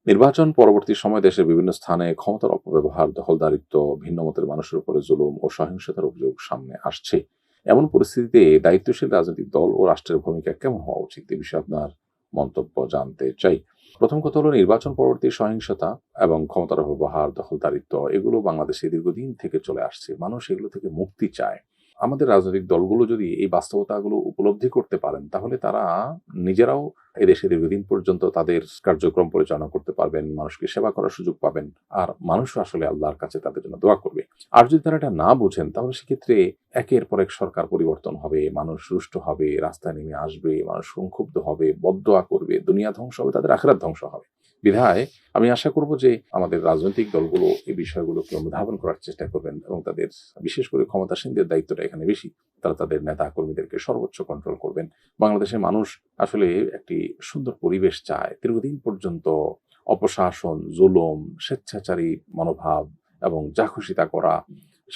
নির্বাচন পরবর্তী সময়ে দেশের বিভিন্ন স্থানে ক্ষমতার অপব্যবহার, দখলদারিত্ব, ভিন্ন মতের মানুষের উপরে জুলুম ও সহিংসতার অভিযোগ সামনে আসছে। এমন পরিস্থিতিতে দায়িত্বশীল রাজনৈতিক দল ও রাষ্ট্রের ভূমিকা কেমন হওয়া উচিত, এ বিষয়ে আপনার মন্তব্য জানতে চাই। প্রথম কথা হলো, নির্বাচন পরবর্তী সহিংসতা এবং ক্ষমতার অপব্যবহার, দখলদারিত্ব এগুলো বাংলাদেশে দীর্ঘদিন থেকে চলে আসছে। মানুষ এগুলো থেকে মুক্তি চায়। আমাদের রাজনৈতিক দলগুলো যদি এই বাস্তবতাগুলো উপলব্ধি করতে পারেন, তাহলে তারা নিজেরাও এদেশে দীর্ঘদিন পর্যন্ত তাদের কার্যক্রম পরিচালনা করতে পারবেন, মানুষকে সেবা করার সুযোগ পাবেন, আর মানুষও আসলে আল্লাহর কাছে তাদের জন্য দোয়া করবে। আর যদি তারা এটা না বুঝেন, তাহলে সেক্ষেত্রে একের পর এক সরকার পরিবর্তন হবে, মানুষ রুষ্ট হবে, রাস্তায় নেমে আসবে, মানুষ সংক্ষুব্ধ হবে, বদদোয়া করবে, দুনিয়া ধ্বংস হবে, তাদের আখিরাত ধ্বংস হবে। বিধায় আমি আশা করব যে আমাদের রাজনৈতিক দলগুলো এই বিষয়গুলোকে অনুধাবন করার চেষ্টা করবেন এবং তাদের, বিশেষ করে ক্ষমতাসীনদের দায়িত্বটা এখানে বেশি, তারা তাদের নেতা কর্মীদেরকে সর্বোচ্চ কন্ট্রোল করবেন। বাংলাদেশের মানুষ আসলে একটি সুন্দর পরিবেশ চায়। দীর্ঘদিন পর্যন্ত অপশাসন, জুলুম, স্বেচ্ছাচারী মনোভাব এবং যা খুশি তা করা,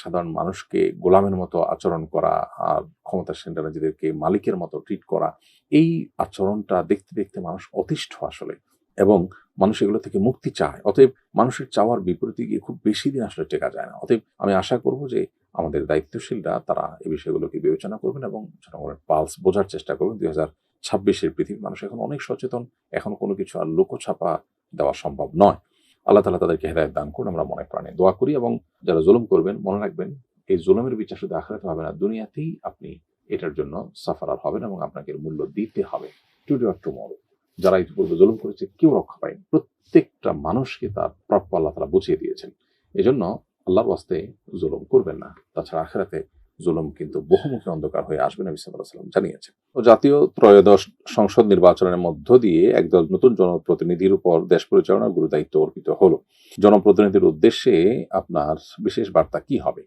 সাধারণ মানুষকে গোলামের মতো আচরণ করা, আর ক্ষমতাসীনরা নিজেদেরকে মালিকের মতো ট্রিট করা, এই আচরণটা দেখতে দেখতে মানুষ অতিষ্ঠ আসলে, এবং মানুষ এগুলো থেকে মুক্তি চায়। অতএব মানুষের চাওয়ার বিপরীতে গিয়ে খুব বেশি দিন আসলে টেকা যায় না। অতএব আমি আশা করব যে আমাদের দায়িত্বশীলরা তারা এই বিষয়গুলোকে বিবেচনা করবেন এবং জনগণের পালস বোঝার চেষ্টা করবেন। 2026-এর পৃথিবীর মানুষ এখন অনেক সচেতন। এখন কোনো কিছু আর লোকোছাপা দেওয়া সম্ভব নয়। আল্লাহ তাআলা তাদেরকে হেদায়েত দান করুন, আমরা মনে প্রাণে দোয়া করি। এবং যারা জুলুম করবেন, মনে রাখবেন এই জুলুমের বিচার শুধু আখিরাতে হবে না, দুনিয়াতেই আপনি এটার জন্য সাফারার হবেন এবং আপনাকে এর মূল্য দিতে হবে, টুডে অর টুমরো। যারা ইতিপূর্বে জুলুম করেছে কেউ রক্ষা পায়নি। প্রত্যেকটা মানুষকে তার প্রাপ্য আল্লাহ তাআলা বুঝিয়ে দিয়েছেন। এজন্য আল্লাহর ওয়াস্তে জুলুম করবেন না। তাছাড়া আখিরাতে জুলুম কিন্তু বহুমুখী অন্ধকার হয়ে আসবে, নবী সাল্লাল্লাহু আলাইহি ওয়াসাল্লাম জানিয়েছেন। তো জাতীয় ত্রয়োদশ সংসদ নির্বাচনের মধ্য দিয়ে একদল নতুন জনপ্রতিনিধির উপর দেশ পরিচালনার গুরু দায়িত্ব অর্পিত হলো। জনপ্রতিনিধির উদ্দেশ্যে আপনার বিশেষ বার্তা কি হবে?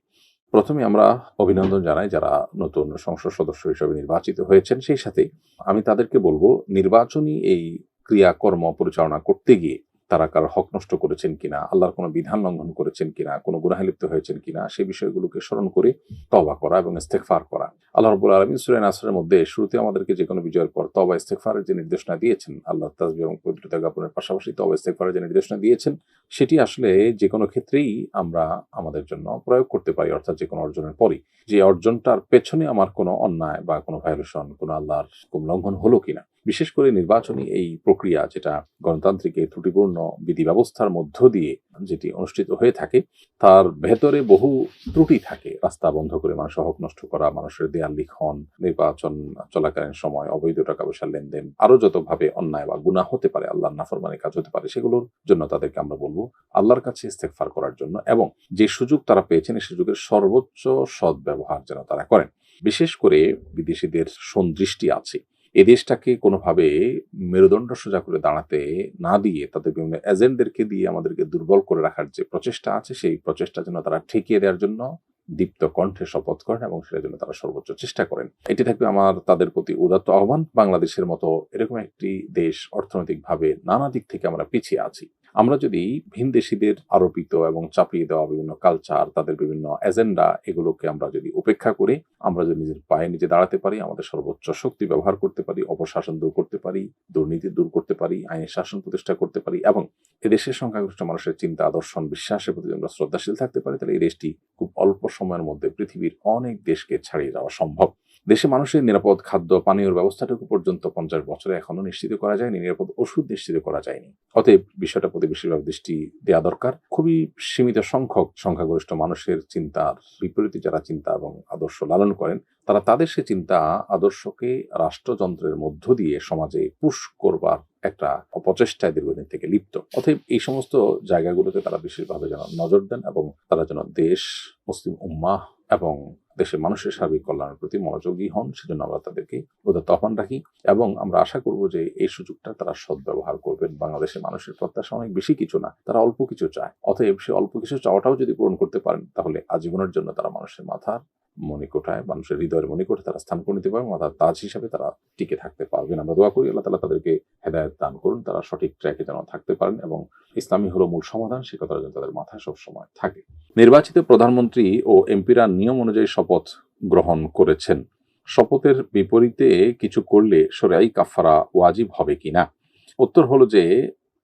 প্রথমে আমরা অভিনন্দন জানাই যারা নতুন সংসদ সদস্য হিসেবে নির্বাচিত হয়েছেন। সেই সাথে আমি তাদেরকে বলবো, নির্বাচনী এই ক্রিয়াকর্ম পরিচালনা করতে গিয়ে তারা কারো হক নষ্ট করেছেন কিনা, আল্লাহর কোনো বিধান লঙ্ঘন করেছেন কিনা, কোনো গুনাহে লিপ্ত হয়েছেন কিনা, সেই বিষয়গুলোকে স্মরণ করে তওবা করা এবং ইস্তেগফার করা। আল্লাহ রাব্বুল আলামিন সূরা নাসরের মধ্যে শুরুতে আমাদেরকে যে কোনো বিজয়ের পর তওবা ইস্তেগফারের যে নির্দেশনা দিয়েছেন, আল্লাহ তাসবিহ এবং পবিত্রতা জ্ঞাপনের পাশাপাশি তওবা ইস্তেগফারের যে নির্দেশনা দিয়েছেন, সেটি আসলে যে কোনো ক্ষেত্রেই আমরা আমাদের জন্য প্রয়োগ করতে পারি। অর্থাৎ যে কোনো অর্জনের পরই যে অর্জনটার পেছনে আমার কোনো অন্যায় বা কোনো ভায়োলেশন, কোনো আল্লাহর হুকুম লঙ্ঘন হলো কিনা। বিশেষ করে নির্বাচনী এই প্রক্রিয়া, যেটা গণতান্ত্রিক এই ত্রুটিপূর্ণ বিধি ব্যবস্থার মধ্য দিয়ে যেটি অনুষ্ঠিত হয়ে থাকে, তার ভেতরে বহু ত্রুটি থাকে। রাস্তা বন্ধ করে মানুষের হক নষ্ট করা, মানুষের দেয়াল লিখন, নির্বাচন চলাকালীন সময় অবৈধ টাকা পয়সার লেনদেন, আরো যতভাবে অন্যায় বা গুনাহ হতে পারে, আল্লাহর নাফরমানির কাজ হতে পারে, সেগুলোর জন্য তাদেরকে আমরা বলবো আল্লাহর কাছে ইস্তেগফার করার জন্য, এবং যে সুযোগ তারা পেয়েছেন এই সুযোগের সর্বোচ্চ সদ্ব্যবহার যেন তারা করেন। বিশেষ করে বিদেশিদের সন্দৃষ্টি আছে, এ দেশটাকে কোনোভাবে মেরুদণ্ড সোজা করে দাঁড়াতে না দিয়ে তাদের বিভিন্ন এজেন্টদেরকে দিয়ে আমাদেরকে দুর্বল করে রাখার যে প্রচেষ্টা আছে, সেই প্রচেষ্টা যেন তারা ঠেকিয়ে দেওয়ার জন্য দীপ্ত কণ্ঠে শপথ করেন এবং সেটার জন্য তারা সর্বোচ্চ চেষ্টা করেন। এটি থাকবে আমার তাদের প্রতি উদাত্ত আহ্বান। বাংলাদেশের মতো এরকম একটি দেশ, অর্থনৈতিকভাবে নানা দিক থেকে আমরা পিছিয়ে আছি। আমরা যদি ভিনদেশীদের আরোপিত এবং চাপিয়ে দেওয়া বিভিন্ন কালচার, তাদের বিভিন্ন এজেন্ডা, এগুলোকে আমরা যদি উপেক্ষা করে আমরা যদি নিজের পায়ে নিজে দাঁড়াতে পারি, আমাদের সর্বোচ্চ শক্তি ব্যবহার করতে পারি, অপশাসন দূর করতে পারি, দুর্নীতি দূর করতে পারি, আইনের শাসন প্রতিষ্ঠা করতে পারি, এবং এদেশের সংখ্যাগরিষ্ঠ মানুষের চিন্তা, আদর্শন, বিশ্বাসের প্রতি আমরা শ্রদ্ধাশীল থাকতে পারি, তাহলে এই দেশটি খুব অল্প সময়ের মধ্যে পৃথিবীর অনেক দেশকে ছাড়িয়ে যাওয়া সম্ভব। দেশে মানুষের নিরাপদ খাদ্য পানীয় ব্যবস্থাটুকু পর্যন্ত 50 বছরে এখনো নিশ্চিত করা যায়নি, নিরাপদ ওষুধ নিশ্চিত করা যায়নি। অতএব বিষয়টা প্রতি বেশিরভাগ দৃষ্টি দেওয়া দরকার। খুবই সীমিত সংখ্যক সংখ্যাগরিষ্ঠ মানুষের চিন্তার বিপরীতে যারা চিন্তা এবং আদর্শ লালন করেন, তারা তাদের সে চিন্তা আদর্শকে রাষ্ট্রযন্ত্রের মধ্য দিয়ে সমাজে পুশ করবার একটা অপচেষ্টায় দীর্ঘদিন থেকে লিপ্ত। অতএব এই সমস্ত জায়গাগুলোতে তারা বিশেষভাবে যেন নজর দেন এবং তারা যেন দেশ, মুসলিম উম্মাহ এবং দেশের মানুষের সার্বিক কল্যাণের প্রতি মনোযোগী হন, সেজন্য আমরা তাদেরকে উদাত্ত আহ্বান রাখি এবং আমরা আশা করব যে এই সুযোগটা তারা সদ্ব্যবহার করবেন। বাংলাদেশের মানুষের প্রত্যাশা অনেক বেশি কিছু না, তারা অল্প কিছু চায়। অতএব সে অল্প কিছু চাওয়াটাও যদি পূরণ করতে পারেন, তাহলে আজীবনের জন্য তারা মানুষের মাথার মণিকোঠায়, মানুষের হৃদয়ের মণিকোঠায় তারা স্থান করে নিতে পারবেন, মাথার তাজ হিসাবে তারা টিকে থাকতে পারবেন। আমরা দোয়া করি আল্লাহ তাআলা তাদেরকে হেদায়েত দান করুন, তারা সঠিক ট্র্যাকে যেন থাকতে পারেন এবং ইসলামই হলো মূল সমাধান, সে কথাটা যেন তাদের মাথায় সবসময় থাকে। নির্বাচিত প্রধানমন্ত্রী ও এমপিরা নিয়ম অনুযায়ী শপথ গ্রহণ করেছেন। শপথের বিপরীতে কিছু করলে শরঈ কাফারা ওয়াজিব হবে কিনা? উত্তর হলো যে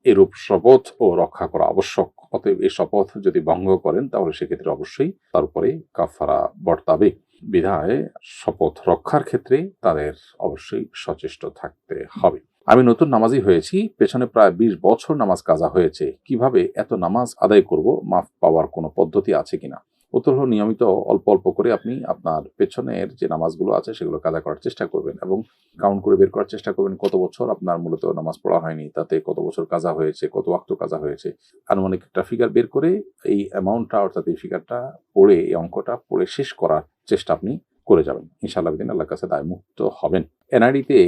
এরূপ শপথ ও রক্ষা করা আবশ্যক। অতএব এই শপথ যদি ভঙ্গ করেন তাহলে সেক্ষেত্রে অবশ্যই তার উপরে কাফারা বর্তাবে। বিধায় শপথ রক্ষার ক্ষেত্রে তাদের অবশ্যই সচেষ্ট থাকতে হবে। আমি নতুন নামাজি হয়েছি, পেছনে প্রায় 20 বছর নামাজ কাজা হয়েছে, কিভাবে এত নামাজ আদায় করব, মাফ পাওয়ার কোনো পদ্ধতি আছে কিনা? উত্তর হলো, নিয়মিত অল্প অল্প করে আপনি আপনার পেছনের যে নামাজগুলো আছে সেগুলো কাজা করার চেষ্টা করবেন এবং কাউন্ট করে বের করার চেষ্টা করবেন কত বছর আপনার মূলত নামাজ পড়া হয়নি, তাতে কত বছর কাজা হয়েছে, কত ওয়াক্ত কাজা হয়েছে। আনুমানিক একটা ফিগার বের করে এই অ্যামাউন্টটা অর্থাৎ এই ফিগারটা পড়ে, এই অঙ্কটা পড়ে শেষ করার চেষ্টা আপনি করে যাবেন। ইনশাআল্লাহ দিন আল্লাহর কাছে দায়মুক্ত হবেন। এনআইডিতে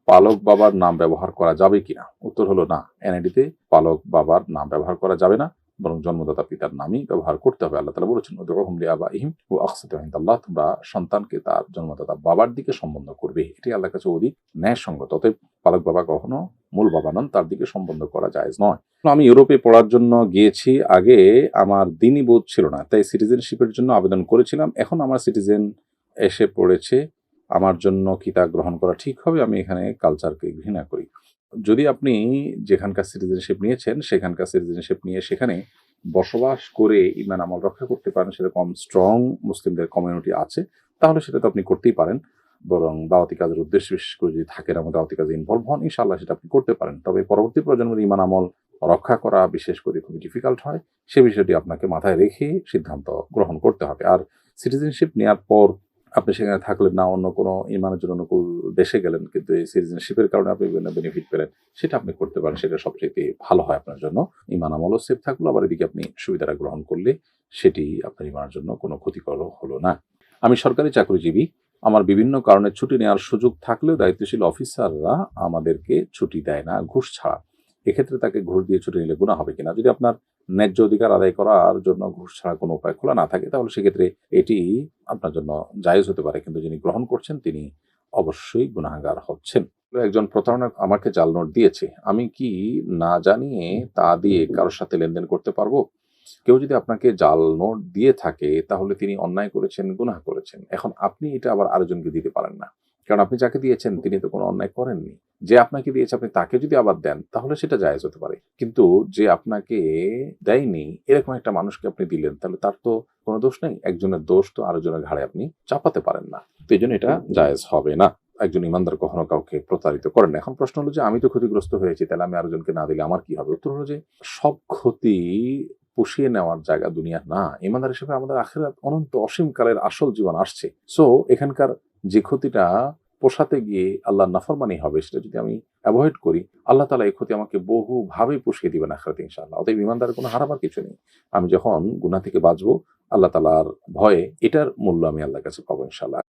পালক বাবার নাম ব্যবহার করা যাবে কিনা? উত্তর হলো না, এনআইডিতে পালক বাবার নাম ব্যবহার করা যাবে না, বরং জন্মদাতা পিতার নামই ব্যবহার করতে হবে। আল্লাহ তাআলা বলেছেন, উদউহুম লিআবাইহিম ওয়া আকসিতু ইনদাল্লাহ, তোমরা সন্তানকে তার জন্মদাতা বাবার দিকে সম্বন্ধ করবে, এটি আল্লাহর কাছে অধিক ন্যায়সঙ্গত। অতএব পালক বাবা কখনো মূল বাবা নন, তার দিকে সম্বন্ধ করা জায়েজ নয়। আমি ইউরোপে পড়ার জন্য গিয়েছি, আগে আমার দ্বীনি বোধ ছিল না, তাই সিটিজেনশিপের জন্য আবেদন করেছিলাম। এখন আমার সিটিজেন এসে পড়েছে, আমার জন্য কি তা গ্রহণ করা ঠিক হবে? আমি এখানে কালচারকে ঘৃণা করি। যদি আপনি যেখানকার সিটিজেনশিপ নিয়েছেন সেখানকার সিটিজেনশিপ নিয়ে সেখানে বসবাস করে ঈমান আমল রক্ষা করতে পারেন, সেরকম স্ট্রং মুসলিমদের কমিউনিটি আছে, তাহলে সেটা তো আপনি করতেই পারেন। বরং দাওয়াতি কাজের উদ্দেশ্য বিশেষ করে যদি থাকেন এবং দাওয়াতি কাজে ইনভলভ হন, ইনশাআল্লাহ সেটা আপনি করতে পারেন। তবে পরবর্তী প্রজন্মের ঈমান আমল রক্ষা করা বিশেষ করে খুবই ডিফিকাল্ট হয়, সে বিষয়টি আপনাকে মাথায় রেখে সিদ্ধান্ত গ্রহণ করতে হবে। আর সিটিজেনশিপ নেওয়ার পর আপনি সেখানে থাকলেন না, অন্য কোনো ঈমানের জন্য অনুকূল দেশে গেলেন, কিন্তু এই সিটিজেনশিপের কারণে আপনি বিভিন্ন বেনিফিট পেলেন, সেটা আপনি করতে পারেন, সেটা সবচেয়ে ভালো হয় আপনার জন্য। ঈমান আমলও সেফ থাকলো, আবার এদিকে আপনি সুবিধাটা গ্রহণ করলে সেটি আপনার ঈমানের জন্য কোনো ক্ষতিকর হলো না। আমি সরকারি চাকরিজীবী, আমার বিভিন্ন কারণে ছুটি নেওয়ার সুযোগ থাকলেও দায়িত্বশীল অফিসাররা আমাদেরকে ছুটি দেয় না ঘুষ ছাড়া। এক্ষেত্রে তাকে ঘুষ দিয়ে ছুটি নিলে গুনাহ হবে কিনা? যদি আপনার ন্যায্য অধিকার আদায় করার জন্য ঘুষ ছাড়া কোনো উপায় খোলা না থাকে, তাহলে সেক্ষেত্রে এটি আপনার জন্য জায়েজ হতে পারে, কিন্তু যিনি গ্রহণ করছেন তিনি অবশ্যই গুনাহগার হচ্ছেন। একজন প্রতারণা আমাকে জাল নোট দিয়েছে, আমি কি না জানিয়ে তা দিয়ে কারোর সাথে লেনদেন করতে পারবো? কেউ যদি আপনাকে জাল নোট দিয়ে থাকে তাহলে তিনি অন্যায় করেছেন, গুনাহ করেছেন। এখন আপনি এটা আবার আরেকজনকে দিতে পারেন না, কারণ আপনি যাকে দিয়েছেন তিনি তো কোনো অন্যায় করেননি। যে আপনাকে দিয়েছে আপনি তাকে যদি আবার দেন তাহলে সেটা জায়েজ হতে পারে, কিন্তু যে আপনাকে দেয়নি এরকম একটা মানুষকে আপনি দিলেন, তাহলে তার তো কোনো দোষ নেই। একজনের দোষ তো আরেকজনের ঘাড়ে আপনি চাপাতে পারেন না, তো এই জন্য এটা জায়েজ হবে না। একজন ইমানদার কখনো কাউকে প্রতারিত করেন না। এখন প্রশ্ন হলো যে আমি তো ক্ষতিগ্রস্ত হয়েছি, তাহলে আমি আরেকজনকে না দিলে আমার কি হবে? উত্তর হলো যে সব ক্ষতি পুষিয়ে নেওয়ার জায়গা দুনিয়া না। ইমানদার হিসেবে আমাদের আখিরাত অনন্ত অসীমকালের আসল জীবন আসছে। সো এখানকার যে ক্ষতিটা পোষাতে গিয়ে আল্লাহর নাফরমানি হবে, সেটা যদি আমি অ্যাভয়েড করি, আল্লাহ তাআলা এই ক্ষতি আমাকে বহুভাবে পুষিয়ে দিবেন আখিরাতে ইনশাআল্লাহ। অতএব ইমানদারের কোনো হারাবার কিছু নেই। আমি যখন গুনাহ থেকে বাঁচবো আল্লাহ তাআলার ভয়ে, এটার মূল্য আমি আল্লাহর কাছে পাবো ইনশাআল্লাহ।